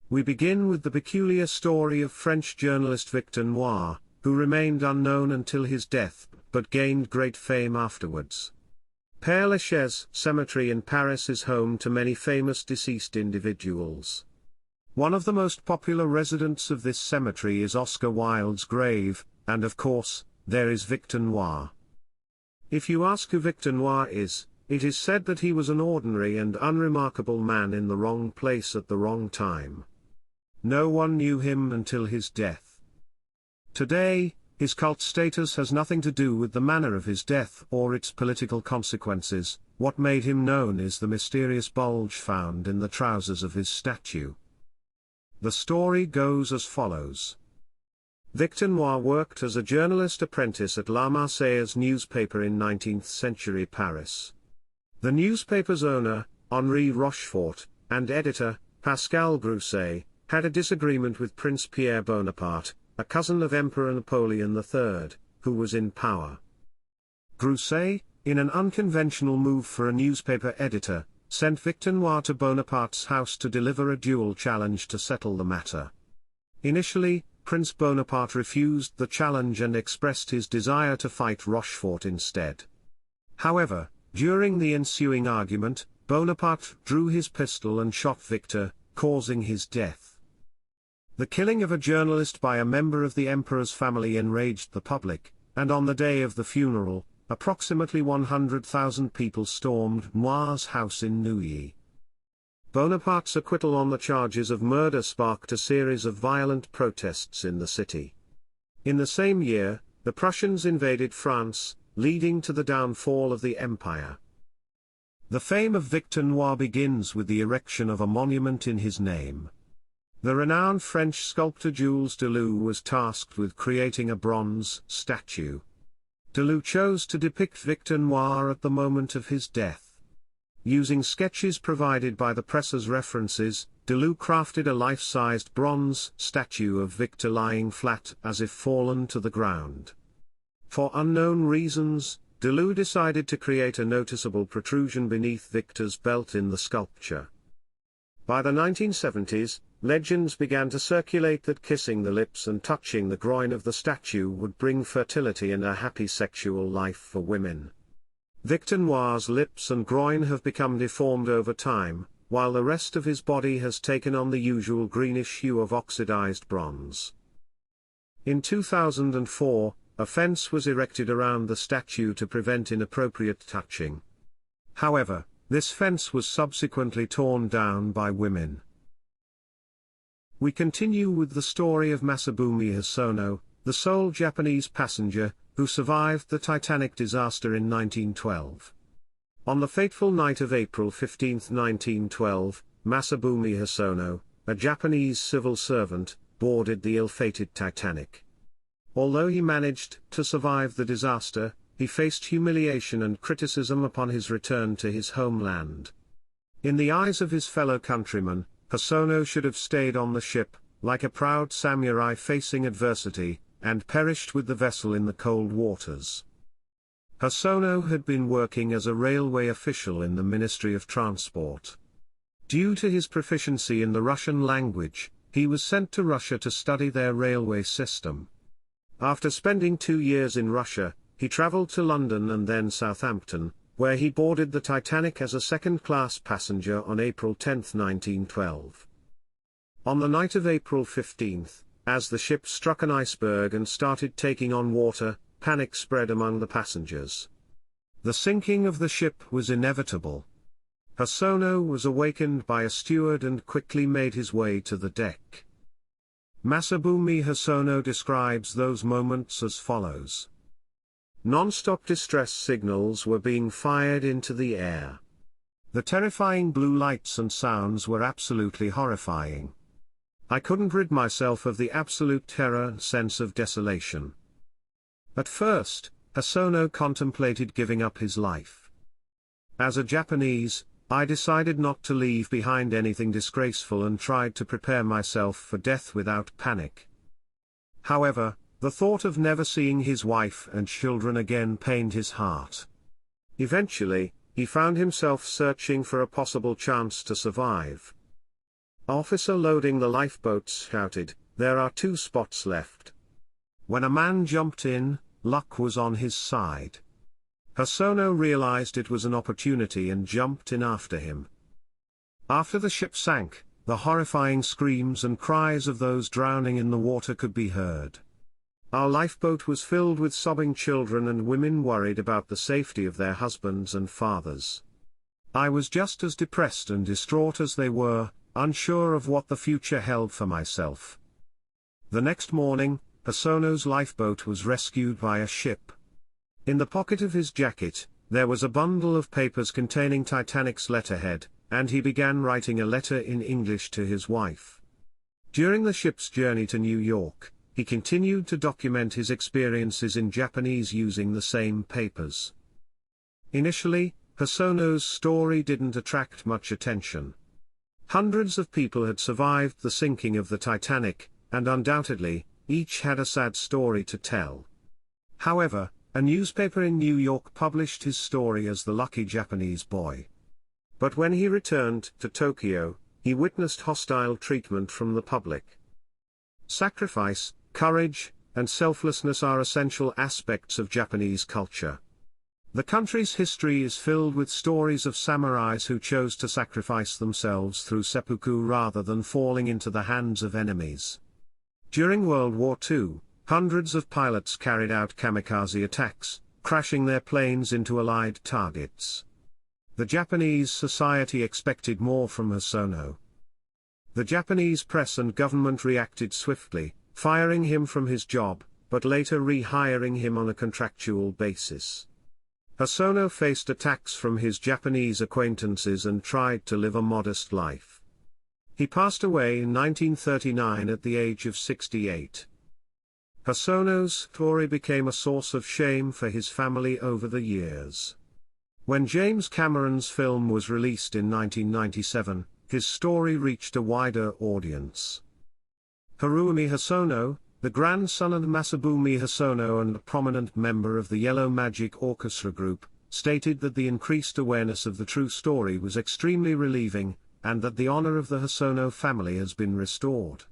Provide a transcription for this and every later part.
We begin with the peculiar story of French journalist Victor Noir, who remained unknown until his death, but gained great fame afterwards. Père Lachaise Cemetery in Paris is home to many famous deceased individuals. One of the most popular residents of this cemetery is Oscar Wilde's grave, and of course, there is Victor Noir. If you ask who Victor Noir is, it is said that he was an ordinary and unremarkable man in the wrong place at the wrong time. No one knew him until his death. Today, his cult status has nothing to do with the manner of his death or its political consequences. What made him known is the mysterious bulge found in the trousers of his statue. The story goes as follows. Victor Noir worked as a journalist apprentice at La Marseillaise newspaper in 19th-century Paris. The newspaper's owner, Henri Rochefort, and editor, Pascal Grousset, had a disagreement with Prince Pierre Bonaparte, a cousin of Emperor Napoleon III, who was in power. Grousset, in an unconventional move for a newspaper editor, sent Victor Noir to Bonaparte's house to deliver a duel challenge to settle the matter. Initially, Prince Bonaparte refused the challenge and expressed his desire to fight Rochefort instead. However, during the ensuing argument, Bonaparte drew his pistol and shot Victor, causing his death. The killing of a journalist by a member of the emperor's family enraged the public, and on the day of the funeral, approximately 100,000 people stormed Noir's house in Neuilly. Bonaparte's acquittal on the charges of murder sparked a series of violent protests in the city. In the same year, the Prussians invaded France, leading to the downfall of the empire. The fame of Victor Noir begins with the erection of a monument in his name. The renowned French sculptor Jules Delou was tasked with creating a bronze statue. Delou chose to depict Victor Noir at the moment of his death. Using sketches provided by the press's references, Delou crafted a life-sized bronze statue of Victor lying flat as if fallen to the ground. For unknown reasons, Delou decided to create a noticeable protrusion beneath Victor's belt in the sculpture. By the 1970s, legends began to circulate that kissing the lips and touching the groin of the statue would bring fertility and a happy sexual life for women. Victor Noir's lips and groin have become deformed over time, while the rest of his body has taken on the usual greenish hue of oxidized bronze. In 2004, a fence was erected around the statue to prevent inappropriate touching. However, this fence was subsequently torn down by women. We continue with the story of Masabumi Hosono, the sole Japanese passenger, who survived the Titanic disaster in 1912. On the fateful night of April 15, 1912, Masabumi Hosono, a Japanese civil servant, boarded the ill-fated Titanic. Although he managed to survive the disaster, he faced humiliation and criticism upon his return to his homeland. In the eyes of his fellow countrymen, Hosono should have stayed on the ship, like a proud samurai facing adversity, and perished with the vessel in the cold waters. Hosono had been working as a railway official in the Ministry of Transport. Due to his proficiency in the Russian language, he was sent to Russia to study their railway system. After spending 2 years in Russia, he traveled to London and then Southampton, where he boarded the Titanic as a second-class passenger on April 10, 1912. On the night of April 15, as the ship struck an iceberg and started taking on water, panic spread among the passengers. The sinking of the ship was inevitable. Hosono was awakened by a steward and quickly made his way to the deck. Masabumi Hosono describes those moments as follows. Non-stop distress signals were being fired into the air. The terrifying blue lights and sounds were absolutely horrifying. I couldn't rid myself of the absolute terror and sense of desolation. At first, Hosono contemplated giving up his life. As a Japanese, I decided not to leave behind anything disgraceful and tried to prepare myself for death without panic. However, the thought of never seeing his wife and children again pained his heart. Eventually, he found himself searching for a possible chance to survive. Officer loading the lifeboats shouted, "There are 2 spots left." When a man jumped in, luck was on his side. Hosono realized it was an opportunity and jumped in after him. After the ship sank, the horrifying screams and cries of those drowning in the water could be heard. Our lifeboat was filled with sobbing children and women worried about the safety of their husbands and fathers. I was just as depressed and distraught as they were, unsure of what the future held for myself. The next morning, Hosono's lifeboat was rescued by a ship. In the pocket of his jacket, there was a bundle of papers containing Titanic's letterhead, and he began writing a letter in English to his wife. During the ship's journey to New York, he continued to document his experiences in Japanese using the same papers. Initially, Hosono's story didn't attract much attention. Hundreds of people had survived the sinking of the Titanic, and undoubtedly, each had a sad story to tell. However, a newspaper in New York published his story as the lucky Japanese boy. But when he returned to Tokyo, he witnessed hostile treatment from the public. Sacrifice, courage, and selflessness are essential aspects of Japanese culture. The country's history is filled with stories of samurais who chose to sacrifice themselves through seppuku rather than falling into the hands of enemies. During World War II, hundreds of pilots carried out kamikaze attacks, crashing their planes into Allied targets. The Japanese society expected more from Hosono. The Japanese press and government reacted swiftly, firing him from his job, but later rehiring him on a contractual basis. Hosono faced attacks from his Japanese acquaintances and tried to live a modest life. He passed away in 1939 at the age of 68. Hosono's story became a source of shame for his family over the years. When James Cameron's film was released in 1997, his story reached a wider audience. Haruomi Hosono, the grandson of Masabumi Hosono and a prominent member of the Yellow Magic Orchestra group, stated that the increased awareness of the true story was extremely relieving, and that the honor of the Hosono family has been restored.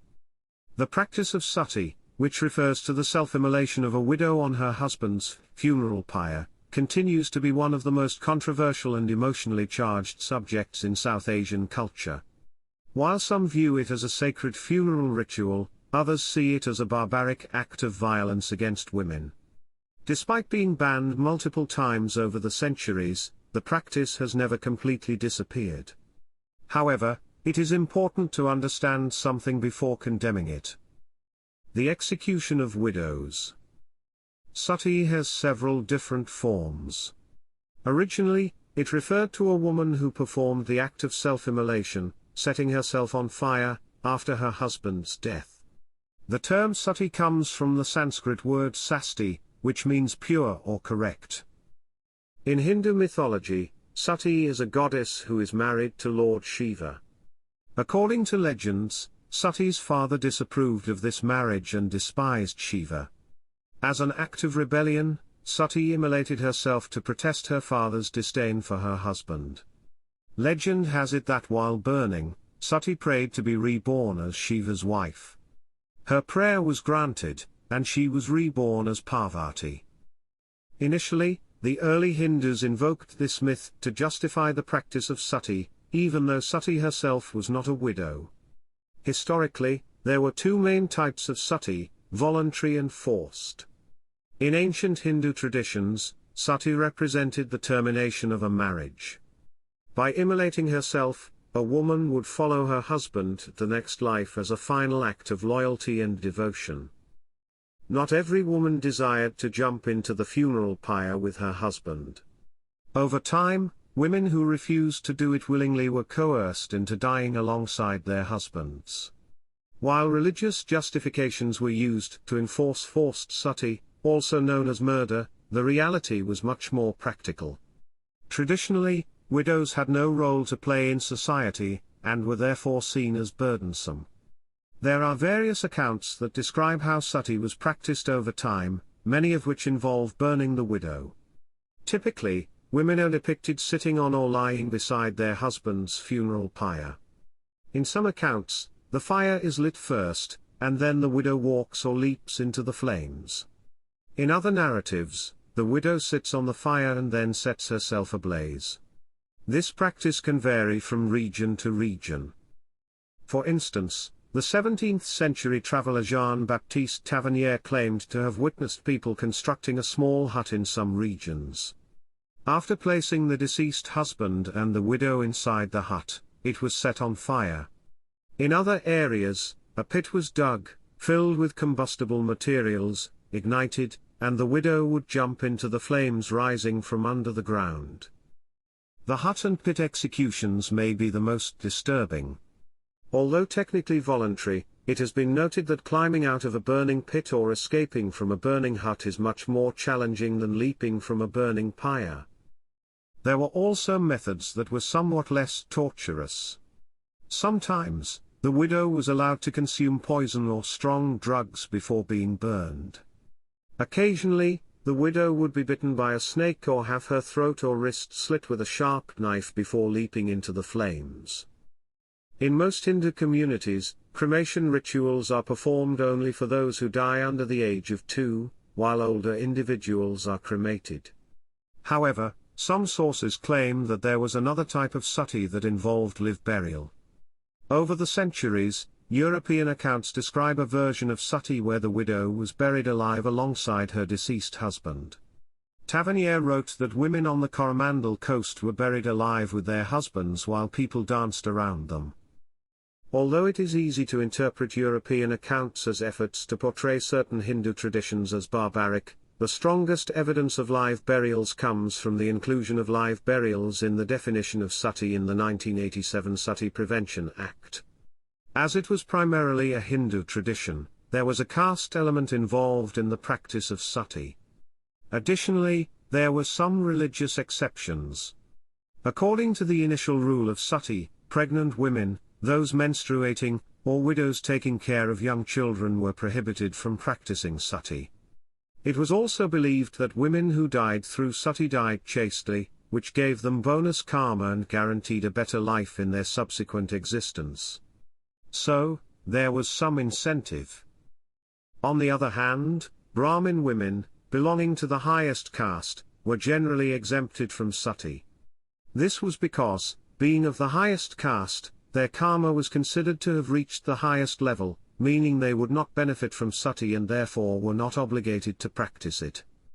The practice of sati, which refers to the self-immolation of a widow on her husband's funeral pyre, continues to be one of the most controversial and emotionally charged subjects in South Asian culture. While some view it as a sacred funeral ritual, others see it as a barbaric act of violence against women. Despite being banned multiple times over the centuries, the practice has never completely disappeared. However, it is important to understand something before condemning it. The execution of widows. Sati has several different forms. Originally, it referred to a woman who performed the act of self-immolation, setting herself on fire, after her husband's death. The term sati comes from the Sanskrit word sasti, which means pure or correct. In Hindu mythology, Sati is a goddess who is married to Lord Shiva. According to legends, Sati's father disapproved of this marriage and despised Shiva. As an act of rebellion, Sati immolated herself to protest her father's disdain for her husband. Legend has it that while burning, Sati prayed to be reborn as Shiva's wife. Her prayer was granted, and she was reborn as Parvati. Initially, the early Hindus invoked this myth to justify the practice of sati, even though Sati herself was not a widow. Historically, there were 2 main types of sati, voluntary and forced. In ancient Hindu traditions, sati represented the termination of a marriage. By immolating herself, a woman would follow her husband to the next life as a final act of loyalty and devotion. Not every woman desired to jump into the funeral pyre with her husband. Over time, women who refused to do it willingly were coerced into dying alongside their husbands. While religious justifications were used to enforce forced sati, also known as murder, the reality was much more practical. Traditionally, widows had no role to play in society, and were therefore seen as burdensome. There are various accounts that describe how sati was practiced over time, many of which involve burning the widow. Typically, women are depicted sitting on or lying beside their husband's funeral pyre. In some accounts, the fire is lit first, and then the widow walks or leaps into the flames. In other narratives, the widow sits on the fire and then sets herself ablaze. This practice can vary from region to region. For instance, the 17th-century traveller Jean-Baptiste Tavernier claimed to have witnessed people constructing a small hut in some regions. After placing the deceased husband and the widow inside the hut, it was set on fire. In other areas, a pit was dug, filled with combustible materials, ignited, and the widow would jump into the flames rising from under the ground. The hut and pit executions may be the most disturbing. Although technically voluntary, it has been noted that climbing out of a burning pit or escaping from a burning hut is much more challenging than leaping from a burning pyre. There were also methods that were somewhat less torturous. Sometimes, the widow was allowed to consume poison or strong drugs before being burned. Occasionally, the widow would be bitten by a snake or have her throat or wrist slit with a sharp knife before leaping into the flames. In most Hindu communities, cremation rituals are performed only for those who die under the age of 2, while older individuals are cremated. However, some sources claim that there was another type of sati that involved live burial. Over the centuries, European accounts describe a version of sati where the widow was buried alive alongside her deceased husband. Tavernier wrote that women on the Coromandel coast were buried alive with their husbands while people danced around them. Although it is easy to interpret European accounts as efforts to portray certain Hindu traditions as barbaric, the strongest evidence of live burials comes from the inclusion of live burials in the definition of sati in the 1987 Sati Prevention Act. As it was primarily a Hindu tradition, there was a caste element involved in the practice of sati. Additionally, there were some religious exceptions. According to the initial rule of sati, pregnant women, those menstruating, or widows taking care of young children were prohibited from practicing sati. It was also believed that women who died through sati died chastely, which gave them bonus karma and guaranteed a better life in their subsequent existence. So, there was some incentive. On the other hand, Brahmin women, belonging to the highest caste, were generally exempted from sati. This was because, being of the highest caste, their karma was considered to have reached the highest level, meaning they would not benefit from sati and therefore were not obligated to practice it.